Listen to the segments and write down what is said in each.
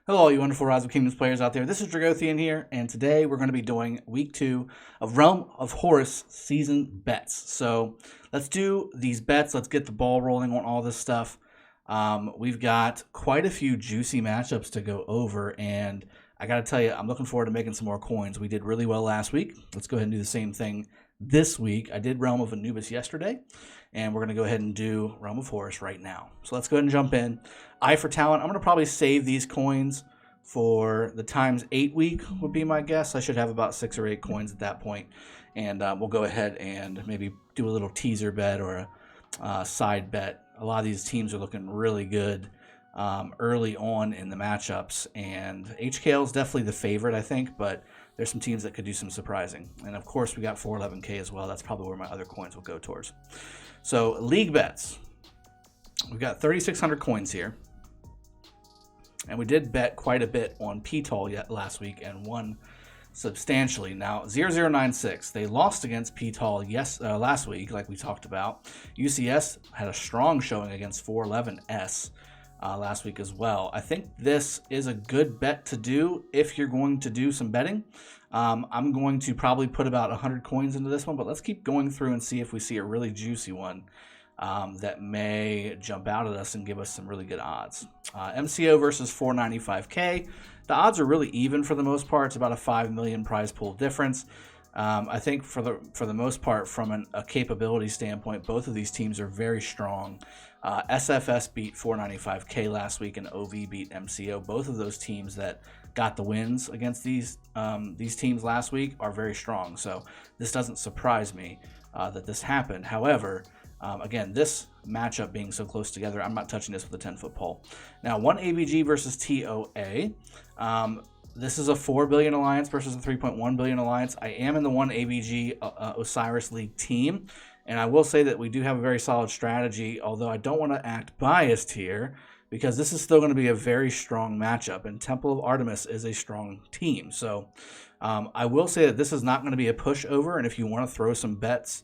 Hello, all you wonderful Rise of Kingdoms players out there. This is Dragothien here, and today we're going to be doing Week 2 of Realm of Horus Season Bets. So let's do these bets. Let's get the ball rolling on all this stuff. We've got quite a few juicy matchups to go over, and I got to tell you, I'm looking forward to making some more coins. We did really well last week. Let's go ahead and do the same thing this week. I did Realm of Anubis yesterday, and we're going to go ahead and do Realm of Horus right now. So let's go ahead and jump in. Eye for Talent. I'm going to probably save these coins for the times 8 week would be my guess. I should have about 6 or 8 coins at that point, and we'll go ahead and maybe do a little teaser bet or a side bet. A lot of these teams are looking really good early on in the matchups, and HKL is definitely the favorite, I think, but there's some teams that could do some surprising. And of course, we got 411K as well. That's probably where my other coins will go towards. So league bets. We've got 3,600 coins here. And we did bet quite a bit on PTOL last week and won substantially. Now, 0096, they lost against PTOL last week, like we talked about. UCS had a strong showing against 411S last week as well. I think this is a good bet to do if you're going to do some betting. I'm going to probably put about 100 coins into this one, but let's keep going through and see if we see a really juicy one that may jump out at us and give us some really good odds. MCO versus 495K. The odds are really even for the most part. It's about a 5 million prize pool difference. I think for the most part, from a capability standpoint, both of these teams are very strong. SFS beat 495K last week, and OV beat MCO. Both of those teams that got the wins against these teams last week are very strong. So this doesn't surprise me that this happened. However, again, this matchup being so close together, I'm not touching this with a 10-foot pole. Now, 1 ABG versus TOA. This is a 4 billion alliance versus a 3.1 billion alliance. I am in the 1 ABG Osiris League team, and I will say that we do have a very solid strategy, although I don't want to act biased here because this is still going to be a very strong matchup, and Temple of Artemis is a strong team. So I will say that this is not going to be a pushover, and if you want to throw some bets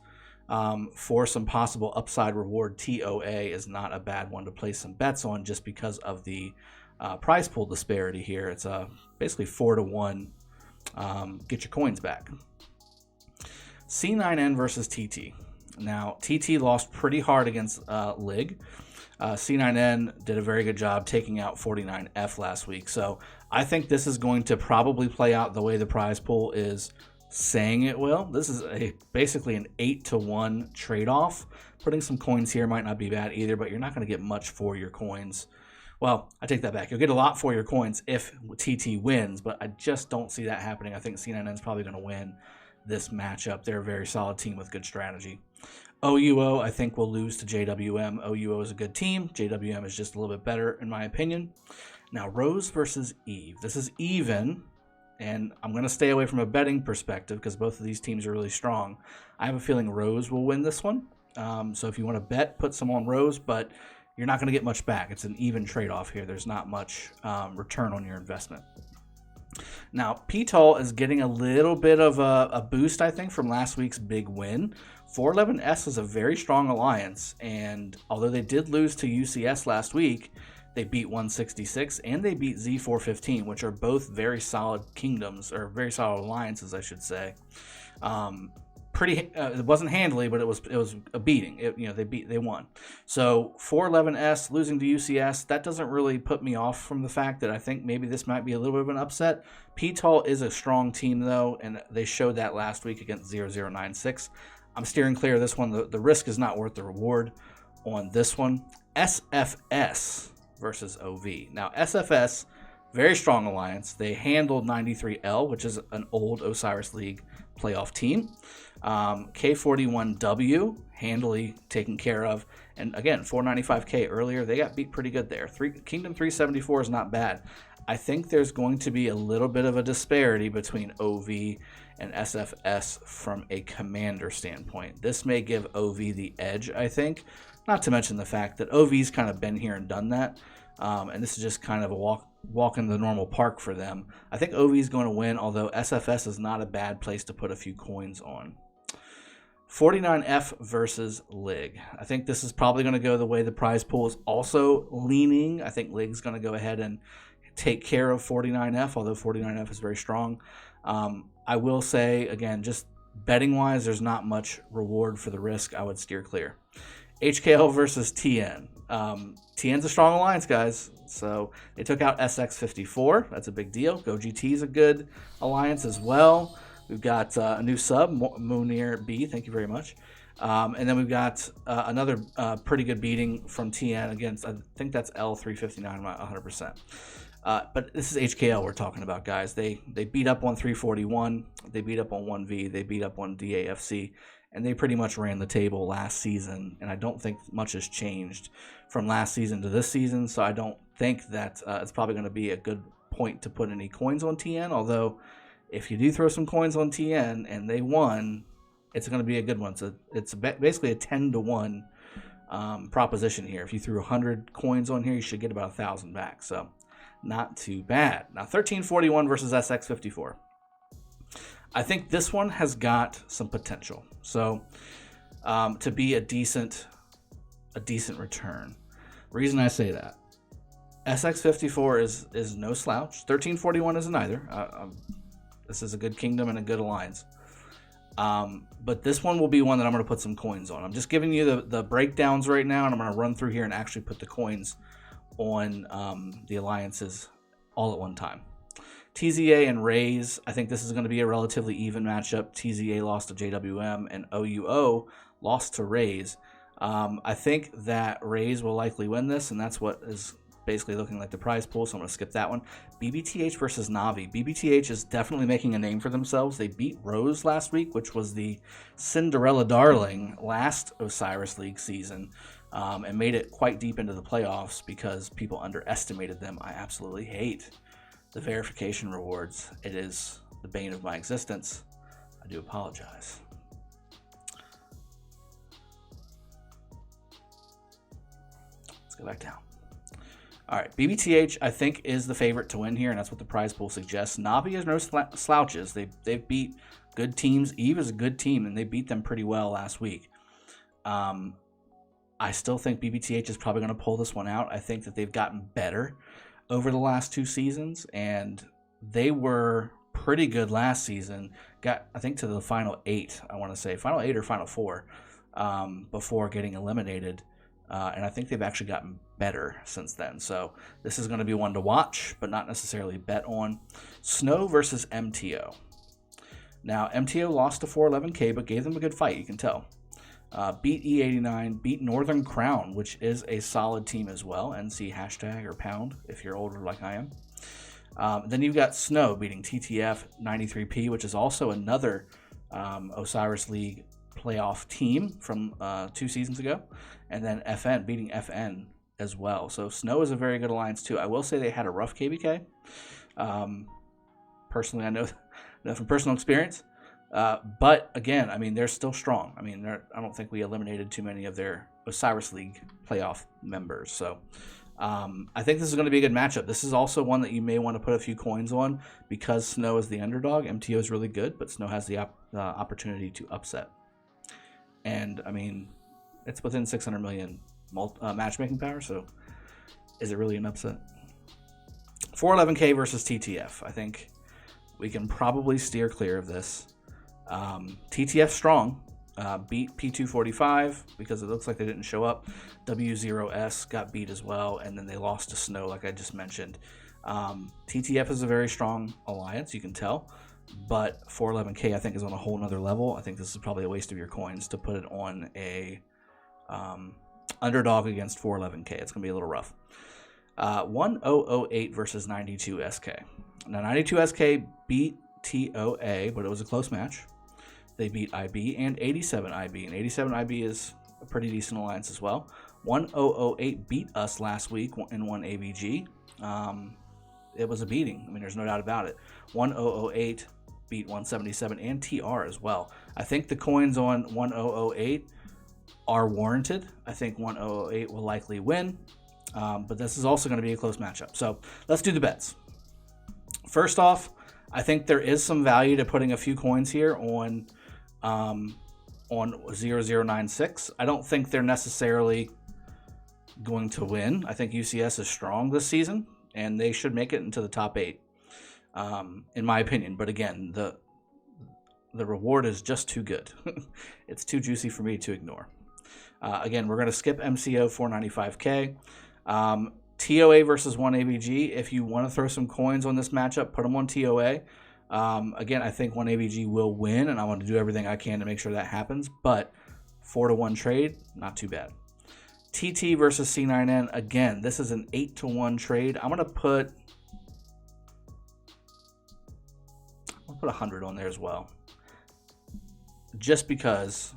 for some possible upside reward, TOA is not a bad one to place some bets on just because of the prize pool disparity here. It's basically 4-1. Get your coins back. C9N versus TT. Now, TT lost pretty hard against Lig. C9N did a very good job taking out 49F last week. So I think this is going to probably play out the way the prize pool is saying it will. This is basically an 8-1 trade-off. Putting some coins here might not be bad either, but you're not going to get much for your coins. Well, I take that back. You'll get a lot for your coins if TT wins, but I just don't see that happening. I think C9N is probably going to win this matchup. They're a very solid team with good strategy. OUO, I think, will lose to JWM. OUO is a good team. JWM is just a little bit better, in my opinion. Now, Rose versus Eve. This is even, and I'm going to stay away from a betting perspective because both of these teams are really strong. I have a feeling Rose will win this one. So if you want to bet, put some on Rose, but you're not going to get much back. It's an even trade-off here. There's not much return on your investment. Now, PTOL is getting a little bit of a boost, I think, from last week's big win. 411S is a very strong alliance, and although they did lose to UCS last week, they beat 166 and they beat Z415, which are both very solid kingdoms, or very solid alliances, I should say. It wasn't handily, but it was a beating. They won. So 411S losing to UCS, that doesn't really put me off from the fact that I think maybe this might be a little bit of an upset. PTOL is a strong team though, and they showed that last week against 0096. I'm steering clear of this one. The risk is not worth the reward on this one. SFS versus OV. Now SFS, very strong alliance. They handled 93L, which is an old Osiris League playoff team. K41W, handily taken care of. And again, 495K earlier, they got beat pretty good there. Kingdom 374 is not bad. I think there's going to be a little bit of a disparity between OV and SFS from a commander standpoint. This may give OV the edge, I think. Not to mention the fact that OV's kind of been here and done that. And this is just kind of a walk in the normal park for them. I think OV is going to win, although SFS is not a bad place to put a few coins on. 49F versus Lig. I think this is probably going to go the way the prize pool is also leaning. I think Lig's going to go ahead and take care of 49F, although 49F is very strong. I will say, again, just betting-wise, there's not much reward for the risk. I would steer clear. HKL versus TN. TN's a strong alliance, guys. So they took out SX54. That's a big deal. Go GT is a good alliance as well. We've got a new sub, Munir B. Thank you very much. And then we've got another pretty good beating from TN against, I think that's L359, I'm not 100%. But this is HKL we're talking about, guys. They beat up on 341, they beat up on 1V, they beat up on DAFC, and they pretty much ran the table last season, and I don't think much has changed from last season to this season, so I don't think that it's probably going to be a good point to put any coins on TN, although if you do throw some coins on TN and they won, it's going to be a good one. So it's basically a 10-to-1 proposition here. If you threw 100 coins on here, you should get about 1,000 back, so not too bad. Now, 1341 versus SX54. I think this one has got some potential. So to be a decent return. Reason I say that, SX54 is no slouch. 1341 isn't either. This is a good kingdom and a good alliance. But this one will be one that I'm going to put some coins on. I'm just giving you the breakdowns right now, and I'm going to run through here and actually put the coins on the alliances all at one time. TZA and Rays, I think this is going to be a relatively even matchup. TZA lost to JWM and OUO lost to Rays. I think that Rays will likely win this, and that's what is basically looking like the prize pool, so I'm going to skip that one. Bbth versus Navi. Bbth is definitely making a name for themselves. They beat Rose last week, which was the Cinderella darling last Osiris League season, and made it quite deep into the playoffs because people underestimated them. I absolutely hate the verification rewards. It is the bane of my existence. I do apologize. Let's go back down. All right, BBTH, I think, is the favorite to win here, and that's what the prize pool suggests. Navi has no slouches. They've beat good teams. Eve is a good team, and they beat them pretty well last week. I still think BBTH is probably going to pull this one out. I think that they've gotten better over the last 2 seasons, and they were pretty good last season. Got, I think, to the final 8, I want to say. Final 8 or final 4 before getting eliminated. And I think they've actually gotten better since then. So this is going to be one to watch, but not necessarily bet on. Snow versus MTO. Now, MTO lost to 411K, but gave them a good fight, you can tell. Beat E89, beat Northern Crown, which is a solid team as well. NC hashtag or pound if you're older like I am. Then you've got Snow beating TTF 93P, which is also another Osiris League playoff team from 2 seasons ago. And then FN beating FN as well. So Snow is a very good alliance too. I will say they had a rough KBK. Personally, I know from personal experience. But again, I mean, they're still strong. I mean, I don't think we eliminated too many of their Osiris League playoff members. So I think this is going to be a good matchup. This is also one that you may want to put a few coins on because Snow is the underdog. MTO is really good, but Snow has the opportunity to upset. And I mean, it's within 600 million matchmaking power, so is it really an upset? 411K versus TTF. I think we can probably steer clear of this. TTF strong, beat P245 because it looks like they didn't show up. W0S got beat as well, and then they lost to Snow, like I just mentioned. TTF is a very strong alliance, you can tell. But 411K, I think, is on a whole nother level. I think this is probably a waste of your coins to put it on a underdog against 411K. It's going to be a little rough. 1008 versus 92SK. Now, 92SK beat TOA, but it was a close match. They beat IB and 87IB, and 87IB is a pretty decent alliance as well. 1008 beat us last week in one ABG. It was a beating. I mean, there's no doubt about it. 1008 beat 177 and TR as well. I think the coins on 1008 are warranted. I think 1008 will likely win, but this is also going to be a close matchup. So let's do the bets. First off, I think there is some value to putting a few coins here on 0096. I don't think they're necessarily going to win. I think UCS is strong this season. and they should make it into the top 8, in my opinion. But again, the reward is just too good. It's too juicy for me to ignore. Again, we're going to skip MCO 495K. TOA versus 1 AVG. If you want to throw some coins on this matchup, put them on TOA. Again, I think 1 AVG will win, and I want to do everything I can to make sure that happens. But 4-to-1 trade, not too bad. TT versus C9N. Again, this is an 8-to-1 trade. I'm going to put 100 on there as well, just because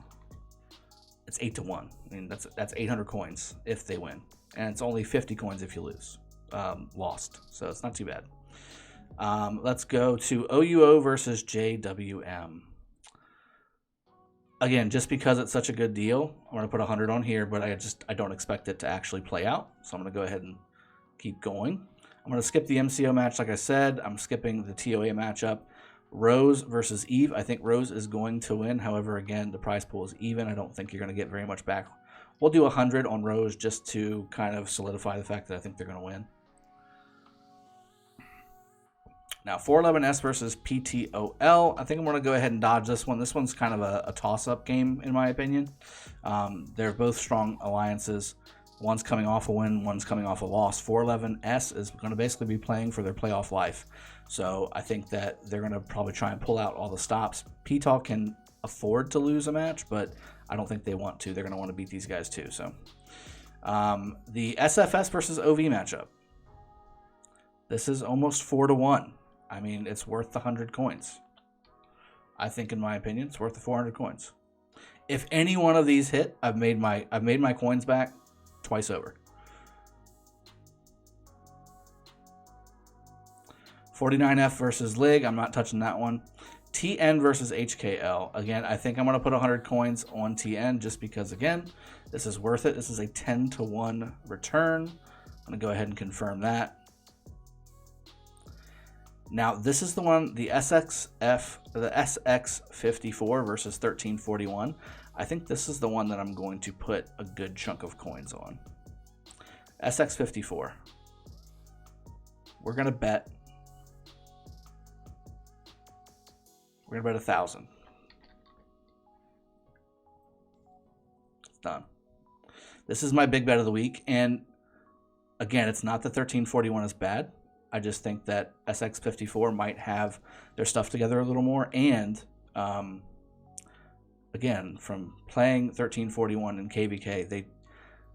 it's 8-to-1. I mean, that's 800 coins if they win, and it's only 50 coins if you lose, lost. So it's not too bad. Let's go to Ouo versus Jwm. Again, just because it's such a good deal, I'm going to put 100 on here, but I don't expect it to actually play out. So I'm going to go ahead and keep going. I'm going to skip the MCO match, like I said. I'm skipping the TOA matchup. Rose versus Eve. I think Rose is going to win. However, again, the prize pool is even. I don't think you're going to get very much back. We'll do 100 on Rose just to kind of solidify the fact that I think they're going to win. Now, 411S versus PTOL. I think I'm going to go ahead and dodge this one. This one's kind of a toss-up game, in my opinion. They're both strong alliances. One's coming off a win, one's coming off a loss. 411S is going to basically be playing for their playoff life. So I think that they're going to probably try and pull out all the stops. PTOL can afford to lose a match, but I don't think they want to. They're going to want to beat these guys too. So the SFS versus OV matchup. This is almost 4-to-1. I mean, it's worth the 100 coins. I think, in my opinion, it's worth the 400 coins. If any one of these hit, I've made my coins back twice over. 49F versus Lig. I'm not touching that one. TN versus HKL. Again, I think I'm going to put 100 coins on TN just because, again, this is worth it. This is a 10-to-1 return. I'm going to go ahead and confirm that. Now, this is the one, the SX54 versus 1341. I think this is the one that I'm going to put a good chunk of coins on. SX54. We're going to bet. We're going to bet 1,000. It's done. This is my big bet of the week. And again, it's not that 1341 is bad. I just think that SX54 might have their stuff together a little more. And, again, from playing 1341 in KVK,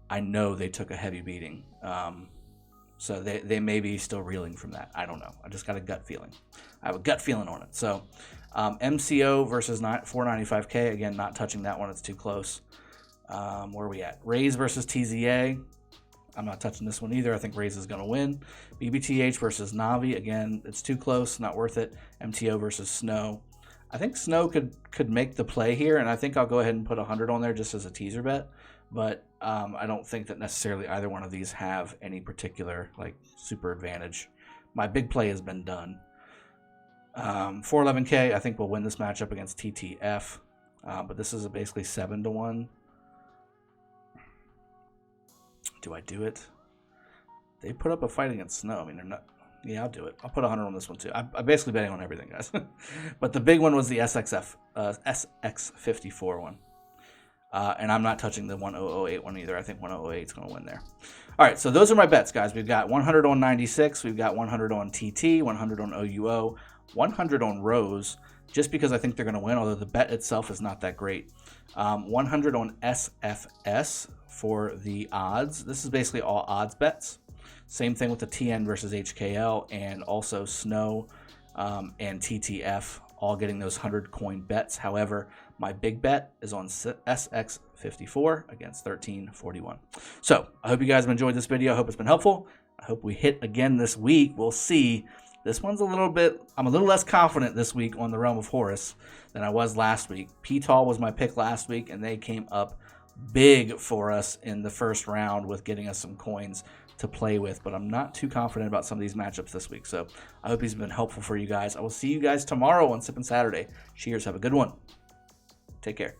I know they took a heavy beating. So they may be still reeling from that. I don't know. I just got a gut feeling. I have a gut feeling on it. So MCO versus 495K. Again, not touching that one. It's too close. Where are we at? Raze versus TZA. I'm not touching this one either. I think Raze is going to win. BBTH versus Navi. Again, it's too close. Not worth it. MTO versus Snow. I think Snow could make the play here, and I think I'll go ahead and put 100 on there just as a teaser bet. But I don't think that necessarily either one of these have any particular super advantage. My big play has been done. 411K, I think we'll win this matchup against TTF. But this is basically 7-to-1. Do I do it? They put up a fight against Snow. I mean, they're not. Yeah, I'll do it. I'll put 100 on this one too. I'm basically betting on everything, guys. But the big one was the SX54 one. And I'm not touching the 1008 one either. I think 1008 is going to win there. All right, so those are my bets, guys. We've got 100 on 96. We've got 100 on TT, 100 on OUO, 100 on Rose, just because I think they're going to win, although the bet itself is not that great. 100 on SFS for the odds. This is basically all odds bets. Same thing with the TN versus HKL, and also Snow and TTF, all getting those 100 coin bets. However, my big bet is on SX54 against 1341. So I hope you guys have enjoyed this video. I hope it's been helpful. I hope we hit again this week. We'll see. This one's I'm a little less confident this week on the Realm of Horus than I was last week. PTOL was my pick last week, and they came up big for us in the first round with getting us some coins to play with. But I'm not too confident about some of these matchups this week. So I hope these have been helpful for you guys. I will see you guys tomorrow on Sippin' Saturday. Cheers. Have a good one. Take care.